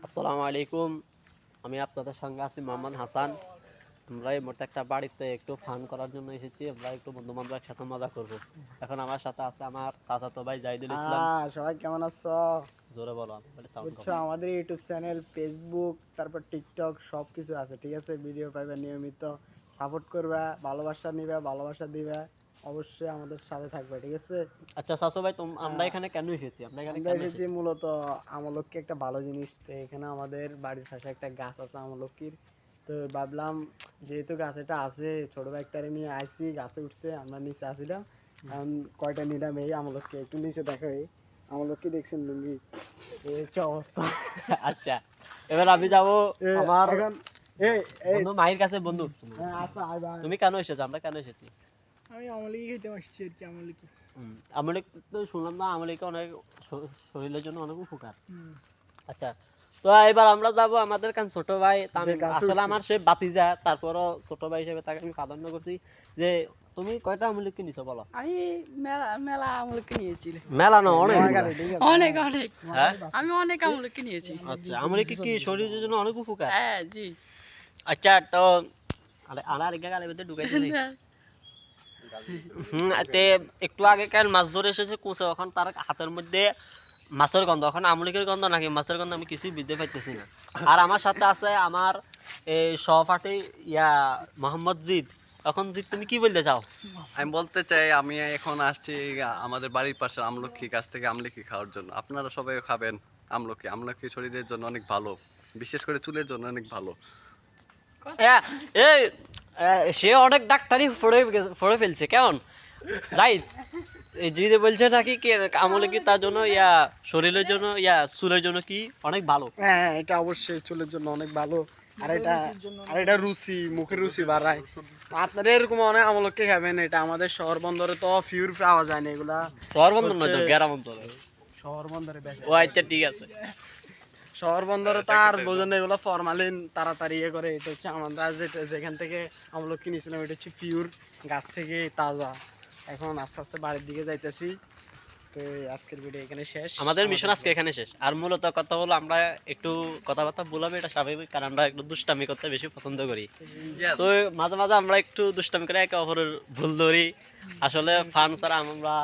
আসসালামু আলাইকুম। আমি আপনাদের সঙ্গে আছি মোহাম্মদ হাসান। আমরা এই মুহূর্তে একটা বাড়িতে একটু ফান করার জন্য এসেছি। আমরা একটু বন্ধু-বান্ধবের সাথে মজা করব। এখন আমার সাথে আছে আমার চাচাতো ভাই জাহিদুল ইসলাম। সবাই কেমন আছো? জোরে বলো, বলে সাউন্ড বুঝছো, কম। আমাদের ইউটিউব চ্যানেল, ফেসবুক, তারপর টিকটক সব কিছু আছে, ঠিক আছে? ভিডিও পাইবে, নিয়মিত সাপোর্ট করবা, ভালোবাসা নিবা, ভালোবাসা দিবা, অবশ্যই আমাদের সাথে থাকবে, ঠিক আছে? আচ্ছা চাচা ভাই, আমরা এখানে কেন এসেছি? আমরা এসেছি মূলত আমলকি একটা ভালো জিনিস। তো এখানে আমাদের বাড়ির পাশে একটা গাছ আছে আমলকির। তো ভাবলাম যেহেতু গাছটা আছে, ছোট বাইকটারে নিয়ে আইসি, গাছে উঠছে, আমরা নিচে আসিলাম। এখন কয়টা নিলাম এই আমলকি, একটু নিচে দেখো। এই আমলকি দেখছেন লুঙ্গি, এই হচ্ছে অবস্থা। আচ্ছা, এবার আমি যাব আমার এখন এই এই বন্ধু মাহির কাছে। বন্ধু, আচ্ছা আইবা। তুমি কেন এসেছো? আমরা কেন এসেছি? আমি আমলকি খেতে আসছি আর কি। আমলকি আমলিক তো শুনলাম না, আমলিকে অনেক শরীরের জন্য অনেক উপকার। আচ্ছা, তো এবার আমরা যাব আমাদের কারণ ছোট ভাই তামিম আসলে আমার সে বাতিজা, তারপরও ছোট ভাই হিসেবে তাকে আমি প্রাধান্য করছি। যে তুমি কয়টা আমলিক নিছো বলো? আমি মেলা মেলা আমলকি নিয়েছি। মেলা না, অনেক। অনেক অনেক হ্যাঁ, আমি অনেক আমলকি নিয়েছি। আচ্ছা, আমলিক কি শরীরের জন্য অনেক উপকার? হ্যাঁ জি। আচ্ছা, তো আরে আনার একা গালের ভিতরে ঢুকাইতেছি। তে একটু আগে কাল মাছ ধরে এসেছে কুচে, এখন তার হাতের মধ্যে মাছের গন্ধ। এখন আমলিকের গন্ধ নাকি মাছের গন্ধ আমি কিছুই বুঝতে পারতেছি না। আর আমার সাথে আছে আমার এই সহপাঠী মোহাম্মদ জিদ। এখন জিদ, তুমি কি বলতে চাও? আমি বলতে চাই, আমি এখন আসছি আমাদের বাড়ির পাশে আমলকি গাছ থেকে আমলকি খাওয়ার জন্য। আপনারা সবাই খাবেন আমলকি। আমলকি শরীরের জন্য অনেক ভালো, বিশেষ করে চুলের জন্য অনেক ভালো। এই সে অনেক ডাক্তারি পড়ে ফেলছে কেমন যাই। এই জিদে বলছে নাকি কি আমলকি তার জন্য শরীরের জন্য চুলের জন্য কি অনেক ভালো। হ্যাঁ, এটা অবশ্যই চুলের জন্য অনেক ভালো। আর এটা রুচি, মুখের রুচি বাড়ায়। আপনারা এরকম অনেক আমলকি খাবেন। এটা আমাদের শহর বন্দরে তো পিওর পাওয়া যায় না এগুলা। শহর বন্দর নয় তো, গ্রাম অঞ্চলে। শহর বন্দরে বেশি। ও আচ্ছা, ঠিক আছে। শহর বন্দরে তার বোঝেন না, এগুলো ফরমালিন তাড়াতাড়ি ইয়ে করে। এটা হচ্ছে আমরা যেখান থেকে আমলকি নিয়েছিলাম, এটা হচ্ছে পিওর গাছ থেকে তাজা। এখন আস্তে আস্তে বাড়ির দিকে যাইতেছি। তো আজকের ভিডিও এখানে শেষ। আমাদের মিশন আজকে এখানে শেষ। আর মূলত কথা হলো, আমরা একটু কথাবার্তা বলবো, এটা স্বাভাবিক, কারণ আমরা একটু দুষ্টামি করতে বেশি পছন্দ করি। Yes. তো মাঝে মাঝে আমরা একটু দুষ্টামি করে একে অপরের ভুল ধরি। আসলে ফান ছাড়া আমরা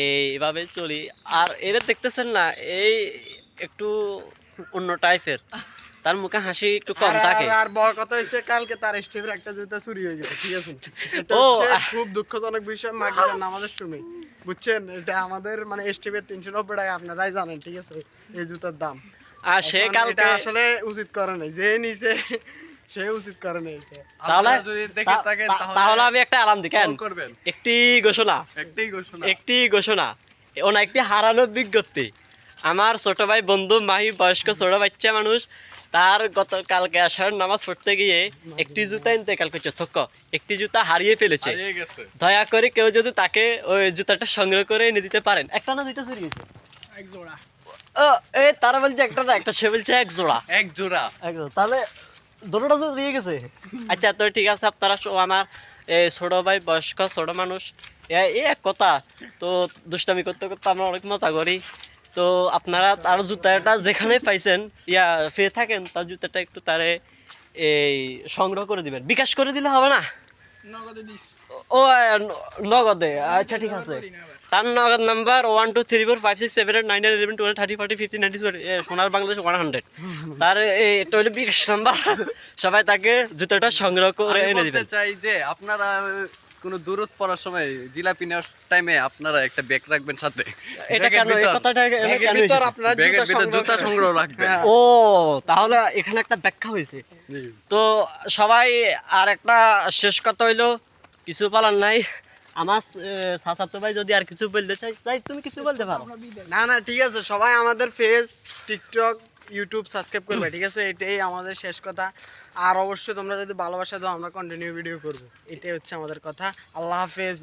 এইভাবে চলি। আর এরা দেখতেছেন না, এই একটু অন্য টাইপের, তার মুখে হাসি একটু কম থাকে। আর বড় কথা হইছে, কালকে তার স্টেপের একটা জুতা চুরি হয়ে গেছে, ঠিক আছে? এটা ও, হচ্ছে খুব দুঃখজনক বিষয়। মাগরিবের নামাজের সময়, বুঝছেন? এটা আমাদের মানে স্টেপের 390 টাকা, আপনারাই জানেন, ঠিক আছে, এই জুতার দাম। আর সে এখন কালকে এটা আসলে উচিত করে নাই, যে নিছে সে উচিত করে নাই এটা। তাহলে আপনারা যদি দেখে থাকেন তাহলে আমি একটা আলাম দিই কেন, কল করবেন। একটি ঘোষণা। একটি ঘোষণা, ও না, একটি হারানো বিজ্ঞপ্তি। আমার ছোট ভাই বন্ধু মাহি, বয়স্ক ছোট বাচ্চা মানুষ, তার গতকালকে আসার নামাজ পড়তে গিয়ে একটি জুতা ইন্তেকাল করছে। একটি জুতা হারিয়ে ফেলেছে। হারিয়ে গেছে। দয়া করে কেউ যদি তাকে ওই জুতাটা সংগ্রহ করে এনে দিতে পারেন। একটা না দুইটা চুরি গেছে? এক জোড়া। ও, তারা বলছে একটা না, একটা সে বলছে এক জোড়া। এক জোড়া। একদম, তাহলে দুটোটা তো দিয়ে গেছে। আচ্ছা, তো ঠিক আছে, আপনারা আমার ছোট ভাই, বয়স্ক ছোট মানুষ, এই এক কথা। তো দুষ্টামি করতে করতে আমরা অনেক মজা করি। তো আপনারা তার জুতাটা যেখানে পাইছেন পেয়ে থাকেন, তার জুতাটা একটু তারে এই সংগ্রহ করে দিবেন। বিকাশ করে দিলে হবে না? ও, নগদে। আচ্ছা, ঠিক আছে। তার নগদ নাম্বার 12345678911230405090 সোনার বাংলাদেশ 100। তার এটা হলো বিকাশ নাম্বার। সবাই তাকে জুতোটা সংগ্রহ করে আমি এনে বলতে দিবেন। চাই যে আপনারা কোনো দূরত পড়ার সময় জিলাপি নেওয়ার টাইমে আপনারা একটা ব্যাগ রাখবেন সাথে। এটা কেন, এই কথাটা ব্যাগের কেন ভিতর এসেছে? আপনারা ব্যাগের ভিতর সংগ্রহ জুতা করেন। সংগ্রহ রাখবেন। ও, তাহলে এখানে একটা ব্যাখ্যা হয়েছে। তো সবাই, আর একটা শেষ কথা হইলো, কিছু বলার নাই। আমার চাচাতো ভাই যদি আর কিছু বলতে চাই, তাই তুমি কিছু বলতে পারো। না না, ঠিক আছে, সবাই আমাদের ফেস, টিকটক, ইউটিউব সাবস্ক্রাইব করবে, ঠিক আছে? এটাই আমাদের শেষ কথা। আর অবশ্যই তোমরা যদি ভালোবাসা দাও, আমরা কন্টিনিউ ভিডিও করব। এটাই হচ্ছে আমাদের কথা। আল্লাহ হাফেজ।